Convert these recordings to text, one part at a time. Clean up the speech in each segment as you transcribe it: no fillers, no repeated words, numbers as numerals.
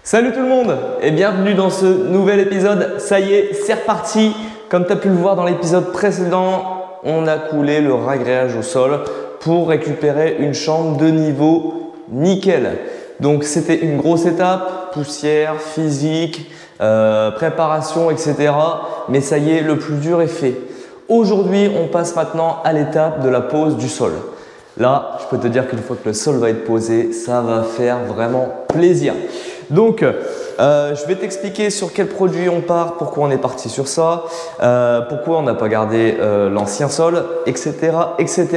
Salut tout le monde et bienvenue dans ce nouvel épisode. Ça y est, c'est reparti. Comme tu as pu le voir dans l'épisode précédent, on a coulé le ragréage au sol pour récupérer une chambre de niveau nickel. Donc c'était une grosse étape, poussière, physique, préparation, etc. Mais ça y est, le plus dur est fait. Aujourd'hui, on passe maintenant à l'étape de la pose du sol. Là, je peux te dire qu'une fois que le sol va être posé, ça va faire vraiment plaisir. Donc, je vais t'expliquer sur quel produit on part, pourquoi on est parti sur ça, pourquoi on n'a pas gardé l'ancien sol, etc., etc.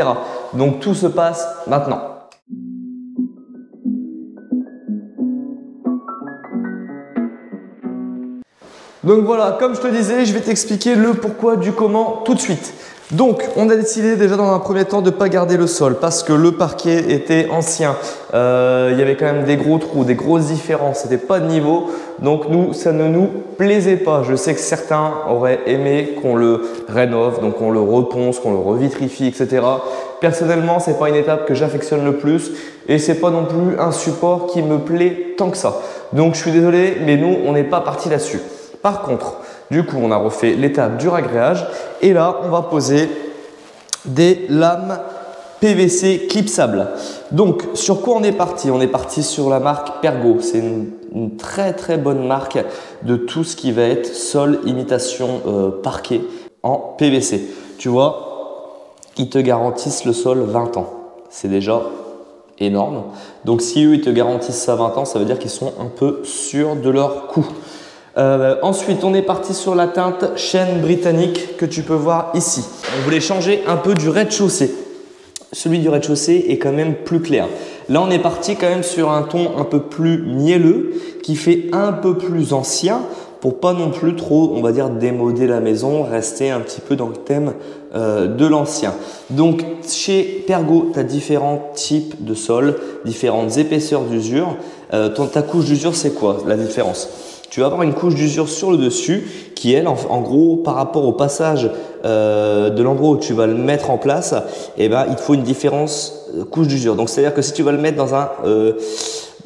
Donc, tout se passe maintenant. Donc voilà, comme je te disais, je vais t'expliquer le pourquoi du comment tout de suite. Donc, on a décidé déjà dans un premier temps de ne pas garder le sol parce que le parquet était ancien. Il y avait quand même des gros trous, des grosses différences, c'était pas de niveau. Donc nous, ça ne nous plaisait pas. Je sais que certains auraient aimé qu'on le rénove, donc qu'on le reponce, qu'on le revitrifie, etc. Personnellement, c'est pas une étape que j'affectionne le plus et c'est pas non plus un support qui me plaît tant que ça. Donc je suis désolé, mais nous, on n'est pas parti là-dessus. Par contre, du coup, on a refait l'étape du ragréage et là, on va poser des lames PVC clipsables. Donc, sur quoi on est parti? On est parti sur la marque Pergo. C'est une très bonne marque de tout ce qui va être sol imitation parquet en PVC. Tu vois, ils te garantissent le sol 20 ans. C'est déjà énorme. Donc, si eux, ils te garantissent ça 20 ans, ça veut dire qu'ils sont un peu sûrs de leur coût. Ensuite, on est parti sur la teinte chêne britannique que tu peux voir ici. On voulait changer un peu du rez-de-chaussée. Celui du rez-de-chaussée est quand même plus clair. Là, on est parti quand même sur un ton un peu plus mielleux qui fait un peu plus ancien pour pas non plus trop, on va dire, démoder la maison, rester un petit peu dans le thème de l'ancien. Donc, chez Pergo, tu as différents types de sols, différentes épaisseurs d'usure. Ta couche d'usure, c'est quoi la différence? Tu vas avoir une couche d'usure sur le dessus qui, elle, en gros, par rapport au passage de l'endroit où tu vas le mettre en place, eh ben, il te faut une différence couche d'usure. Donc, c'est-à-dire que si tu vas le mettre dans un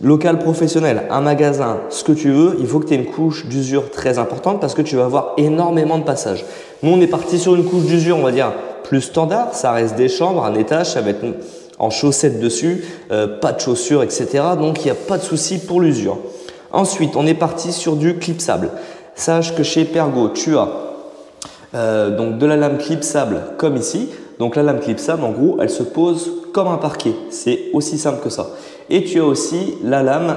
local professionnel, un magasin, ce que tu veux, il faut que tu aies une couche d'usure très importante parce que tu vas avoir énormément de passages. Nous, on est parti sur une couche d'usure, on va dire, plus standard. Ça reste des chambres, un étage, ça va être en chaussettes dessus, pas de chaussures, etc. Donc, il n'y a pas de souci pour l'usure. Ensuite, on est parti sur du clipsable. Sache que chez Pergo, tu as donc de la lame clipsable comme ici. Donc la lame clipsable, en gros, elle se pose comme un parquet. C'est aussi simple que ça. Et tu as aussi la lame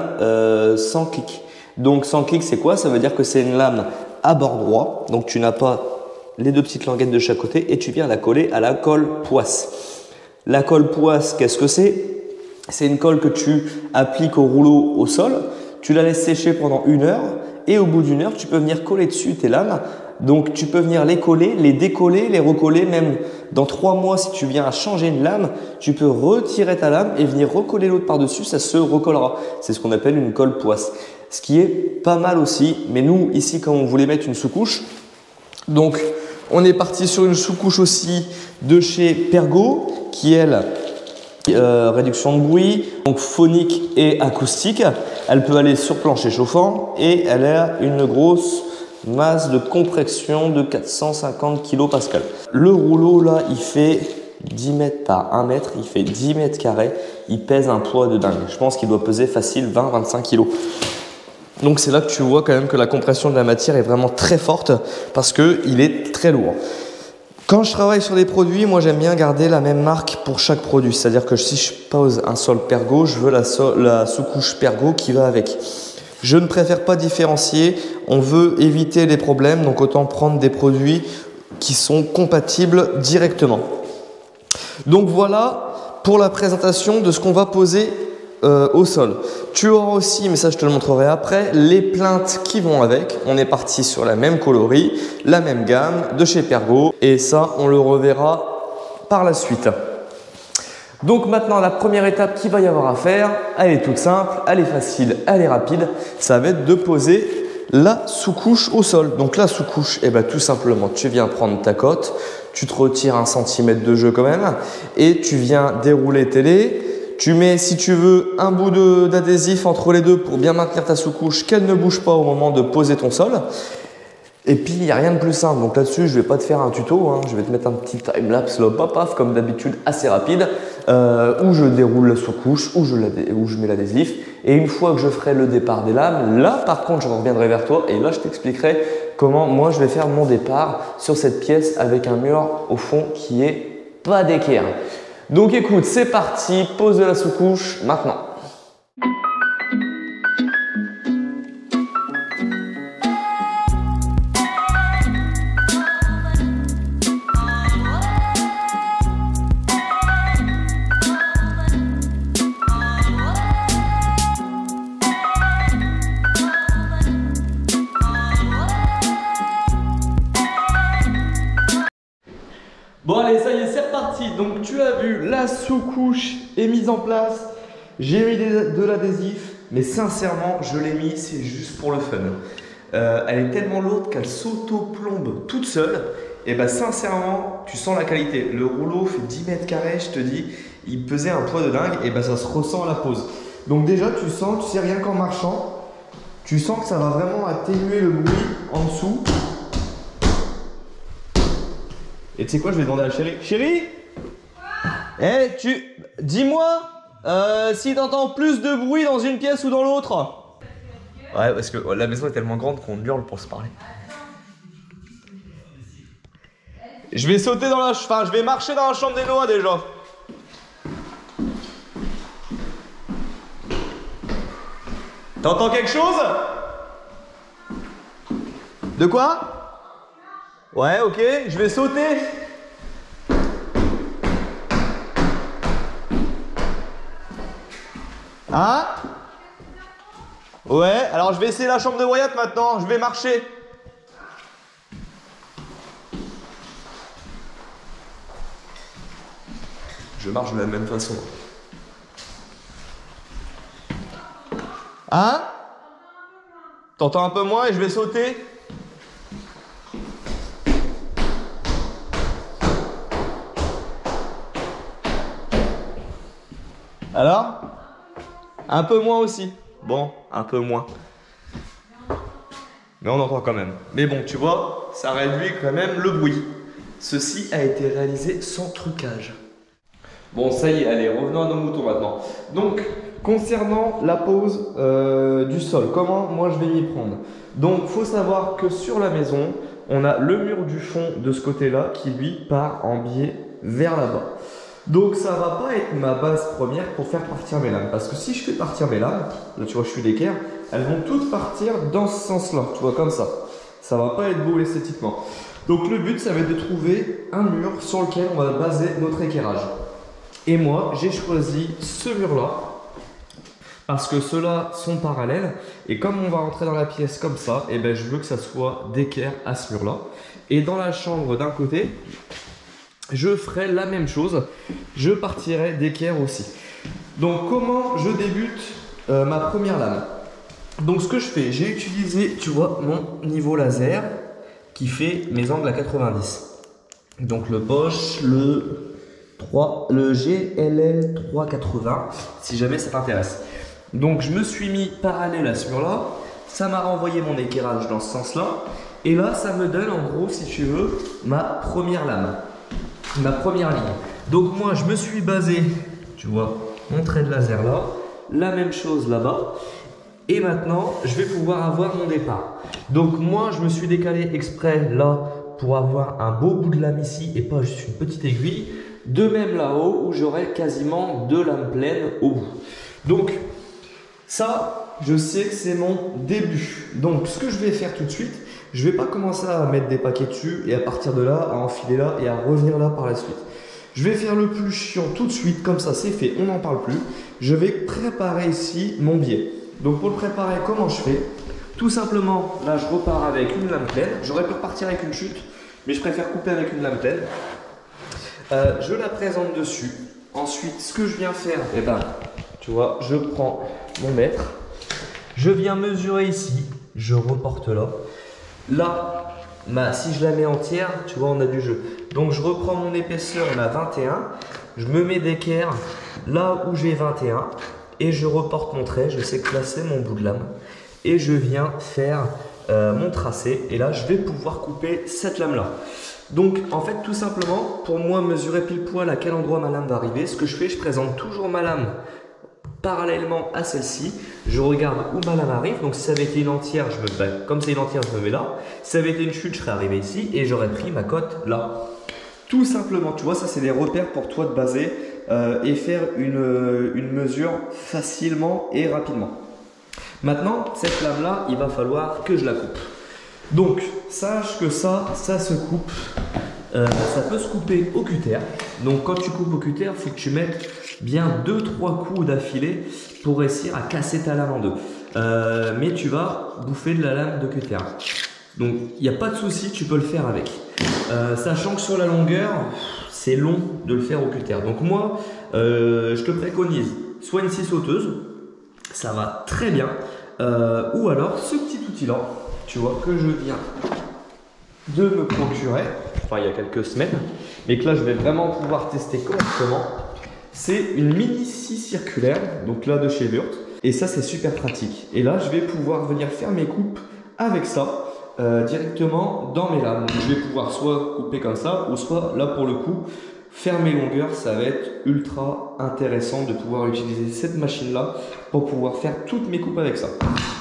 sans clic. Donc sans clic, c'est quoi? Ça veut dire que c'est une lame à bord droit. Donc tu n'as pas les deux petites languettes de chaque côté et tu viens la coller à la colle poisse. La colle poisse, qu'est-ce que c'est? C'est une colle que tu appliques au rouleau au sol. Tu la laisses sécher pendant 1 heure et au bout d'1 heure, tu peux venir coller dessus tes lames. Donc, tu peux venir les coller, les décoller, les recoller. Même dans 3 mois, si tu viens à changer une lame, tu peux retirer ta lame et venir recoller l'autre par-dessus. Ça se recollera. C'est ce qu'on appelle une colle poisse. Ce qui est pas mal aussi. Mais nous, ici, quand on voulait mettre une sous-couche, donc on est parti sur une sous-couche aussi de chez Pergo qui, elle, réduction de bruit, donc phonique et acoustique. Elle peut aller sur plancher chauffant et elle a une grosse masse de compression de 450 kPa. Le rouleau là, il fait 10 mètres par 1 mètre, il fait 10 mètres carrés, il pèse un poids de dingue. Je pense qu'il doit peser facile 20-25 kg. Donc c'est là que tu vois quand même que la compression de la matière est vraiment très forte parce qu'il est très lourd. Quand je travaille sur des produits, moi j'aime bien garder la même marque pour chaque produit. C'est-à-dire que si je pose un sol Pergo, je veux la sous-couche Pergo qui va avec. Je ne préfère pas différencier. On veut éviter les problèmes, donc autant prendre des produits qui sont compatibles directement. Donc voilà pour la présentation de ce qu'on va poser au sol. Tu auras aussi, mais ça je te le montrerai après, les plinthes qui vont avec. On est parti sur la même coloris, la même gamme de chez Pergo et ça on le reverra par la suite. Donc maintenant la première étape qu'il va y avoir à faire, elle est toute simple, elle est facile, elle est rapide. Ça va être de poser la sous-couche au sol. Donc la sous-couche, eh ben, tout simplement tu viens prendre ta cote, tu te retires 1 cm de jeu quand même et tu viens dérouler tes laits. Tu mets, si tu veux, un bout d'adhésif entre les deux pour bien maintenir ta sous-couche, qu'elle ne bouge pas au moment de poser ton sol. Et puis, il n'y a rien de plus simple. Donc là-dessus, je ne vais pas te faire un tuto. Hein. Je vais te mettre un petit time-lapse, paf, paf, comme d'habitude, assez rapide, où je déroule la sous-couche, où je mets l'adhésif. Et une fois que je ferai le départ des lames, là, par contre, je reviendrai vers toi et là, je t'expliquerai comment moi, je vais faire mon départ sur cette pièce avec un mur au fond qui est pas d'équerre. Donc écoute, c'est parti, pose de la sous-couche maintenant. Bon allez, ça y est, c'est reparti. Donc tu as vu, la sous-couche est mise en place. J'ai mis de l'adhésif, mais sincèrement, je l'ai mis, c'est juste pour le fun. Elle est tellement lourde qu'elle s'auto-plombe toute seule. Et bah sincèrement, tu sens la qualité. Le rouleau fait 10 mètres carrés, je te dis, il pesait un poids de dingue et bah ça se ressent à la pose. Donc déjà, tu sens, tu sais rien qu'en marchant, tu sens que ça va vraiment atténuer le bruit en dessous. Et tu sais quoi, je vais demander à Chérie. Chérie, hey, dis-moi si t'entends plus de bruit dans une pièce ou dans l'autre. Ouais, parce que la maison est tellement grande qu'on hurle pour se parler. Je vais sauter dans je vais marcher dans la chambre des Noah déjà. T'entends quelque chose? De quoi? Ouais, ok, je vais sauter. Hein? Ouais, alors je vais essayer la chambre de Wyatt maintenant, je vais marcher. Je marche de la même façon. Hein? T'entends un peu moins et je vais sauter? Alors? Un peu moins aussi. Bon, un peu moins. Mais on entend quand même. Mais bon, tu vois, ça réduit quand même le bruit. Ceci a été réalisé sans trucage. Bon, ça y est, allez, revenons à nos moutons maintenant. Donc, concernant la pose du sol, comment moi je vais m'y prendre? Donc, il faut savoir que sur la maison, on a le mur du fond de ce côté-là qui lui part en biais vers là-bas. Donc ça va pas être ma base première pour faire partir mes lames. Parce que si je fais partir mes lames, là tu vois je suis d'équerre, elles vont toutes partir dans ce sens-là, tu vois comme ça. Ça va pas être beau esthétiquement. Donc le but ça va être de trouver un mur sur lequel on va baser notre équerrage. Et moi j'ai choisi ce mur-là. Parce que ceux-là sont parallèles. Et comme on va rentrer dans la pièce comme ça, et ben je veux que ça soit d'équerre à ce mur-là. Et dans la chambre d'un côté, je ferai la même chose, je partirai d'équerre aussi. Donc comment je débute ma première lame? Donc ce que je fais, j'ai utilisé, tu vois, mon niveau laser qui fait mes angles à 90. Donc le Bosch, le GLL 380, si jamais ça t'intéresse. Donc je me suis mis parallèle à ce mur-là, ça m'a renvoyé mon équerrage dans ce sens-là. Et là, ça me donne en gros, si tu veux, ma première lame. Ma première ligne. Donc moi je me suis basé, tu vois, mon trait de laser là, la même chose là-bas. Et maintenant je vais pouvoir avoir mon départ. Donc moi je me suis décalé exprès là pour avoir un beau bout de lame ici et pas juste une petite aiguille. De même là-haut où j'aurai quasiment 2 lames pleines au bout. Donc ça, je sais que c'est mon début. Donc ce que je vais faire tout de suite, je ne vais pas commencer à mettre des paquets dessus et à partir de là, à enfiler là et à revenir là par la suite. Je vais faire le plus chiant tout de suite, comme ça c'est fait, on n'en parle plus. Je vais préparer ici mon biais. Donc pour le préparer, comment je fais? Tout simplement, là je repars avec une lame pleine. J'aurais pu repartir avec une chute, mais je préfère couper avec une lame pleine. Je la présente dessus. Ensuite, ce que je viens faire, eh ben, tu vois, je prends mon mètre. Je viens mesurer ici, je reporte là. Là, si je la mets entière, tu vois, on a du jeu. Donc, je reprends mon épaisseur, on a 21. je me mets d'équerre là où j'ai 21 et je reporte mon trait, je sais placer mon bout de lame et je viens faire mon tracé et là je vais pouvoir couper cette lame là. Donc en fait tout simplement pour moi mesurer pile poil à quel endroit ma lame va arriver, ce que je fais, je présente toujours ma lame parallèlement à celle-ci, je regarde où ma lame arrive, donc si ça avait été une entière, comme c'est une entière je me mets là, si ça avait été une chute je serais arrivé ici et j'aurais pris ma cote là. Tout simplement, tu vois, ça c'est des repères pour toi de baser et faire une mesure facilement et rapidement. Maintenant, cette lame là, il va falloir que je la coupe. Donc, sache que ça se coupe, ça peut se couper au cutter. Donc quand tu coupes au cutter, il faut que tu mettes bien 2-3 coups d'affilée pour réussir à casser ta lame en deux. Mais tu vas bouffer de la lame de cutter. Donc il n'y a pas de souci, tu peux le faire avec. Sachant que sur la longueur, c'est long de le faire au cutter. Donc moi, je te préconise soit une scie sauteuse, ça va très bien, ou alors ce petit outil là, tu vois, que je viens de me procurer, enfin il y a quelques semaines, mais que là je vais vraiment pouvoir tester correctement. C'est une mini scie circulaire, donc là de chez Wurth, et ça c'est super pratique. Et là je vais pouvoir venir faire mes coupes avec ça. Directement dans mes lames. Donc, je vais pouvoir soit couper comme ça ou soit là pour le coup faire mes longueurs. Ça va être ultra intéressant de pouvoir utiliser cette machine là pour pouvoir faire toutes mes coupes avec ça.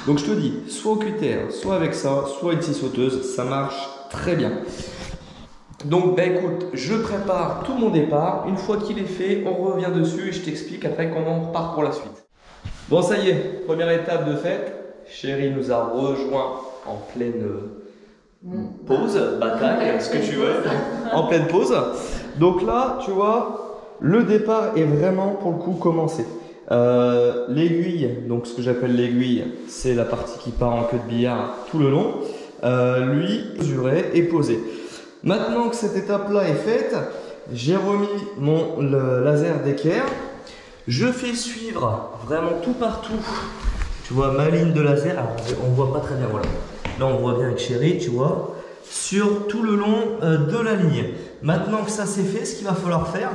Donc je te dis soit au cutter, soit avec ça, soit une scie sauteuse, ça marche très bien. Donc écoute, je prépare tout mon départ. Une fois qu'il est fait, on revient dessus et je t'explique après comment on repart pour la suite. Bon ça y est, première étape de fait. Chérie nous a rejoint en pleine pause, bataille, ce que tu veux, en pleine pause. Donc là, tu vois, le départ est vraiment pour le coup commencé. L'aiguille, donc ce que j'appelle l'aiguille, c'est la partie qui part en queue de billard tout le long. Lui, mesuré et posé. Maintenant que cette étape-là est faite, j'ai remis mon laser d'équerre. Je fais suivre vraiment tout partout. Tu vois ma ligne de laser, alors on voit pas très bien, voilà. Là on voit bien avec Chérie, tu vois, sur tout le long de la ligne. Maintenant que ça c'est fait, ce qu'il va falloir faire,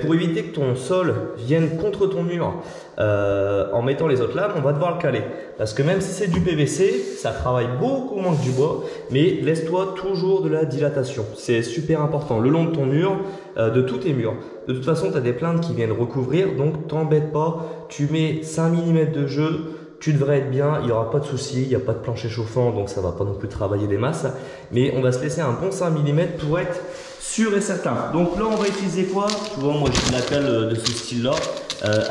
pour éviter que ton sol vienne contre ton mur en mettant les autres lames, on va devoir le caler. Parce que même si c'est du PVC, ça travaille beaucoup moins que du bois, mais laisse-toi toujours de la dilatation. C'est super important, le long de ton mur, de tous tes murs. De toute façon, tu as des plaintes qui viennent recouvrir, donc t'embête pas, tu mets 5 mm de jeu, tu devrais être bien, il n'y aura pas de souci, il n'y a pas de plancher chauffant, donc ça ne va pas non plus travailler des masses. Mais on va se laisser un bon 5 mm pour être sûr et certain. Donc là, on va utiliser quoi? Tu vois, moi j'ai de la cale de ce style-là,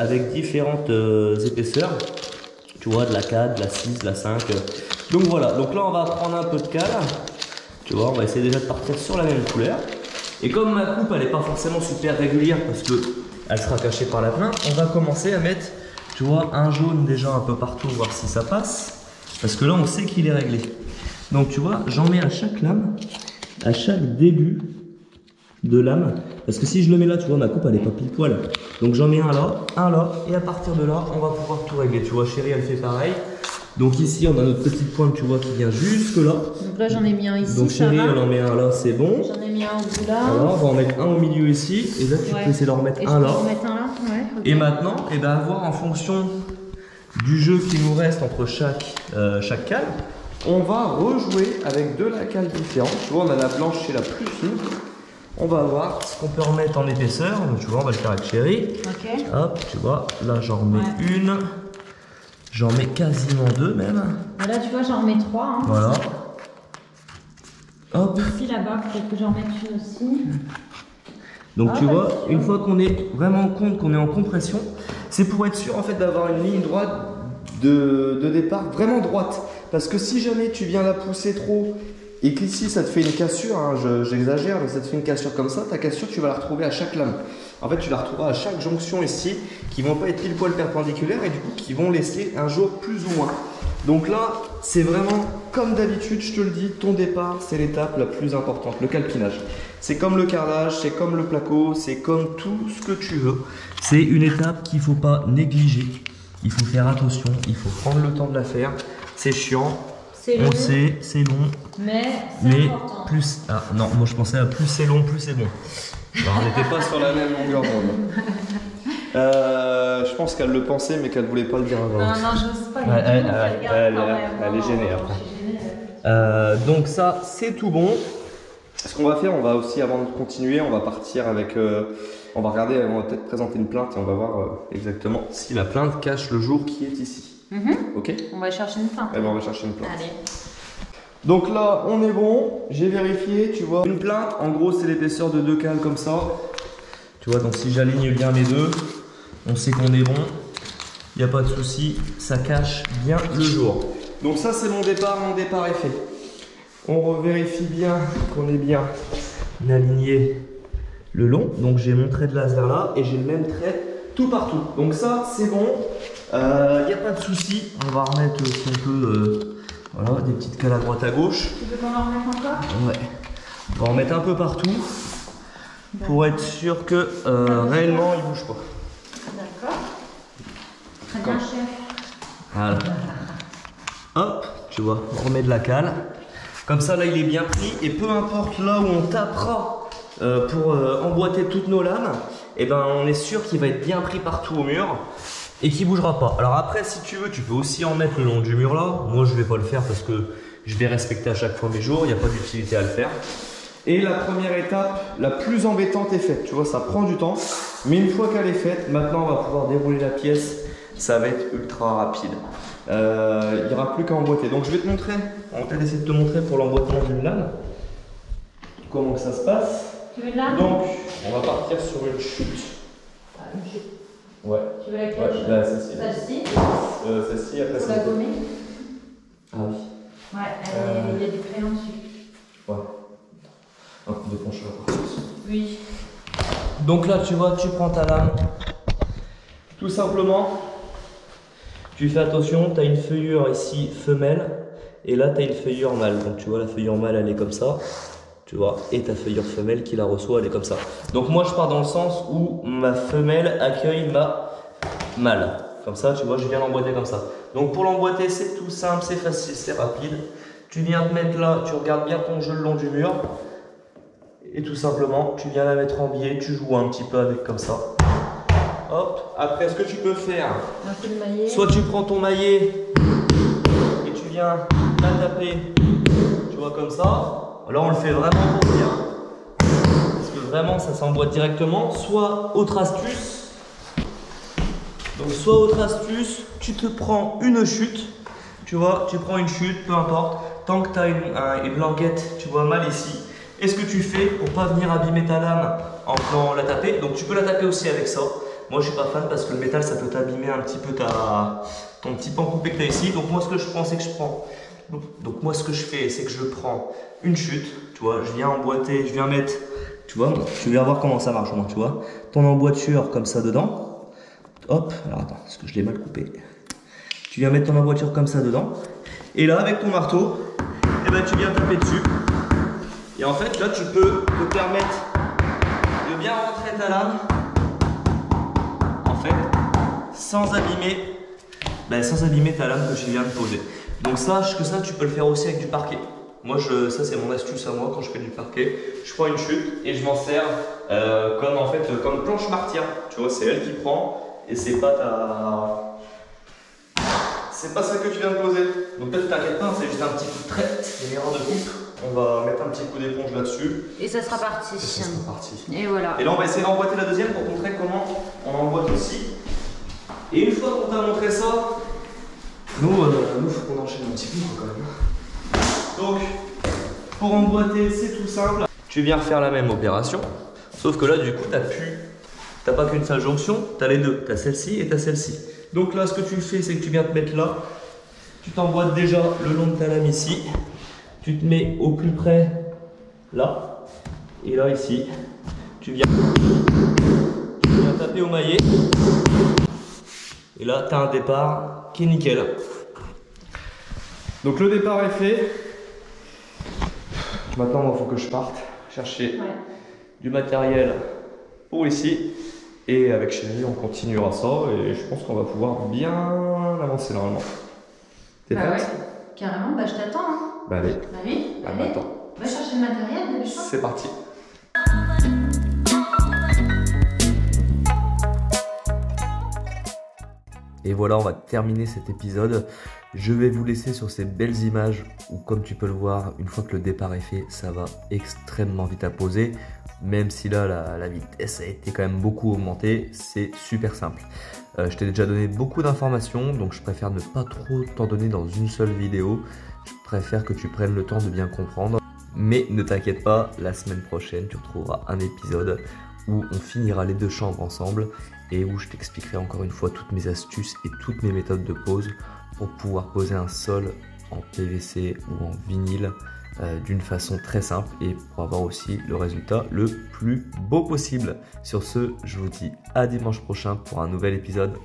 avec différentes épaisseurs. Tu vois, de la 4, de la 6, de la 5. Donc voilà, donc là on va prendre un peu de cale. Tu vois, on va essayer déjà de partir sur la même couleur. Et comme ma coupe, elle n'est pas forcément super régulière parce qu'elle sera cachée par la plainte, on va commencer à mettre... Tu vois, un jaune déjà un peu partout, voir si ça passe. Parce que là, on sait qu'il est réglé. Donc, tu vois, j'en mets à chaque lame, à chaque début de lame. Parce que si je le mets là, tu vois, ma coupe, elle n'est pas pile poil. Donc, j'en mets un là. Et à partir de là, on va pouvoir tout régler. Tu vois, Chérie, elle fait pareil. Donc, ici, on a notre petite pointe, tu vois, qui vient jusque là. Donc là, j'en ai mis un ici. Donc, Chérie, elle en met un là, c'est bon. J'en ai mis un au bout là. Alors, on va en mettre un au milieu ici. Et là, tu peux essayer d'en remettre un là. Okay. Et maintenant, voir en fonction du jeu qui nous reste entre chaque cale, on va rejouer avec de la cale différente. Tu vois, on a la blanche et la plus fine. On va voir ce qu'on peut remettre en épaisseur. Donc, tu vois, on va le faire avec Chérie. Ok. Hop, tu vois, là j'en remets une. J'en mets quasiment deux même. Là, tu vois, j'en remets 3. Hein. Voilà. Hop. Ici, là-bas, peut-être que j'en mette une aussi. Donc tu vois, une fois qu'on est vraiment compte qu'on est en compression, c'est pour être sûr en fait d'avoir une ligne droite de départ vraiment droite. Parce que si jamais tu viens la pousser trop et qu'ici ça te fait une cassure, hein, j'exagère, mais ça te fait une cassure comme ça, ta cassure tu vas la retrouver à chaque lame. En fait tu la retrouveras à chaque jonction ici qui vont pas être pile poil perpendiculaires et du coup qui vont laisser un jour plus ou moins. Donc là, c'est vraiment comme d'habitude, je te le dis, ton départ, c'est l'étape la plus importante, le calpinage. C'est comme le carrelage, c'est comme le placo, c'est comme tout ce que tu veux. C'est une étape qu'il ne faut pas négliger. Il faut faire attention, il faut prendre le temps de la faire. C'est chiant, on sait, c'est long. Mais c'est important. Plus... Ah non, moi je pensais à plus c'est long, plus c'est bon. Alors, on n'était pas sur la même longueur d'onde. Je pense qu'elle le pensait, mais qu'elle voulait pas le dire avant. Non, non, j'ose pas. Elle est gênée après. Donc ça, c'est tout bon. Ce qu'on va faire, on va aussi, avant de continuer, on va partir avec... on va regarder, on va peut-être présenter une plainte et on va voir exactement si la plainte cache le jour qui est ici. Ok. On va chercher une plainte. Eh ben, on va chercher une plainte. Allez. Donc là, on est bon. J'ai vérifié, tu vois. Une plainte, en gros, c'est l'épaisseur de 2 cales comme ça. Tu vois, donc si j'aligne bien mes deux, on sait qu'on est bon. Il n'y a pas de souci, ça cache bien le jour. Donc ça, c'est mon départ est fait. On revérifie bien qu'on est bien aligné le long. Donc j'ai mon trait de laser là et j'ai le même trait tout partout. Donc ça, c'est bon. Il n'y a pas de souci. On va remettre si on peut, voilà, des petites cales à droite à gauche. Tu veux qu'on en remette encore? Ouais. On va en mettre un peu partout pour être sûr que réellement il bouge pas. D'accord. Très bien, chef. Voilà. Hop, tu vois, on remet de la cale. Comme ça, là, il est bien pris. Et peu importe là où on tapera pour emboîter toutes nos lames, et ben, on est sûr qu'il va être bien pris partout au mur et qu'il bougera pas. Alors après, si tu veux, tu peux aussi en mettre le long du mur là. Moi, je vais pas le faire parce que je vais respecter à chaque fois mes jours. Il n'y a pas d'utilité à le faire. Et la première étape, la plus embêtante est faite. Tu vois, ça prend du temps. Mais une fois qu'elle est faite, maintenant, on va pouvoir dérouler la pièce. Ça va être ultra rapide. Il n'y aura plus qu'à emboîter. Donc je vais te montrer, on va peut-être essayer de te montrer pour l'emboîtement d'une lame comment que ça se passe. Tu veux de là? Donc on va partir sur une chute. Une chute. Ouais. Tu veux laquelle? Ouais, là, celle-ci. Celle-ci? Celle-ci, après Pour la celle-ci. gommer? Ah oui. Ouais, il y a des crayons dessus. Ouais. Un coup de pencheur. Oui. Donc là tu vois, tu prends ta lame. Tout simplement. Tu fais attention, tu as une feuillure ici femelle et là tu as une feuillure mâle. Donc tu vois la feuillure mâle elle est comme ça, tu vois, et ta feuillure femelle qui la reçoit elle est comme ça. Donc moi je pars dans le sens où ma femelle accueille ma mâle. Comme ça, tu vois, je viens l'emboîter comme ça. Donc pour l'emboîter c'est tout simple, c'est facile, c'est rapide. Tu viens te mettre là, tu regardes bien ton jeu le long du mur et tout simplement tu viens la mettre en biais, tu joues un petit peu avec comme ça. Hop, après ce que tu peux faire, Un coup de maillet. soit tu prends ton maillet et tu viens la taper, tu vois comme ça. Là on le fait vraiment pour bien, parce que vraiment ça s'emboîte directement. Soit autre astuce, donc soit autre astuce, tu te prends une chute, tu vois, tu prends une chute, peu importe, tant que tu as une blanquette, tu vois mal ici. Et ce que tu fais pour pas venir abîmer ta lame en venant la taper, donc tu peux la taper aussi avec ça. Moi je suis pas fan parce que le métal ça peut t'abîmer un petit peu ton petit pan coupé que tu as ici. Donc moi ce que je prends c'est que je prends. Donc moi ce que je fais c'est que je prends une chute, tu vois, je viens emboîter, je viens mettre, tu vois, tu viens voir comment ça marche au moins, tu vois, ton emboîture comme ça dedans. Hop, alors attends, parce que je l'ai mal coupé. Tu viens mettre ton emboîture comme ça dedans. Et là avec ton marteau, eh ben, tu viens taper dessus. Et en fait là tu peux te permettre de bien rentrer ta lame. Sans abîmer ta lame que je viens de poser. Donc sache que ça tu peux le faire aussi avec du parquet. Moi ça c'est mon astuce à moi quand je fais du parquet. Je prends une chute et je m'en sers comme planche martyr. Tu vois, c'est elle qui prend et c'est pas ça que tu viens de poser. Donc peut-être t'inquiète pas, c'est juste un petit coup de trait, une erreur de coupe. On va mettre un petit coup d'éponge là-dessus. Et ça sera parti. Et ça sera parti. Et voilà. Et là on va essayer d'emboîter la deuxième pour te montrer comment on emboîte aussi. Et une fois qu'on t'a montré ça, nous faut qu'on enchaîne un petit peu quand même. Donc, pour emboîter, c'est tout simple. Tu viens refaire la même opération, sauf que là, du coup, t'as pas qu'une seule jonction, t'as les deux. T'as celle-ci et t'as celle-ci. Donc là, ce que tu fais, c'est que tu viens te mettre là. Tu t'emboîtes déjà le long de ta lame ici. Tu te mets au plus près là. Et là, ici, tu viens taper au maillet. Et là, tu as un départ qui est nickel. Donc le départ est fait. Maintenant, il faut que je parte chercher du matériel pour ici. Et avec Chérie, on continuera ça. Et je pense qu'on va pouvoir bien avancer normalement. T'es prête? Ouais, carrément. Bah, je t'attends. Hein. Bah allez. Allez, Ah, allez. attends. Va chercher le matériel, de C'est parti. Et voilà, on va terminer cet épisode. Je vais vous laisser sur ces belles images où, comme tu peux le voir, une fois que le départ est fait, ça va extrêmement vite à poser. Même si là, la vitesse a été quand même beaucoup augmentée, c'est super simple. Je t'ai déjà donné beaucoup d'informations, donc je préfère ne pas trop t'en donner dans une seule vidéo. Je préfère que tu prennes le temps de bien comprendre. Mais ne t'inquiète pas, la semaine prochaine, tu retrouveras un épisode où on finira les 2 chambres ensemble et où je t'expliquerai encore une fois toutes mes astuces et toutes mes méthodes de pose pour pouvoir poser un sol en PVC ou en vinyle d'une façon très simple et pour avoir aussi le résultat le plus beau possible. Sur ce, je vous dis à dimanche prochain pour un nouvel épisode.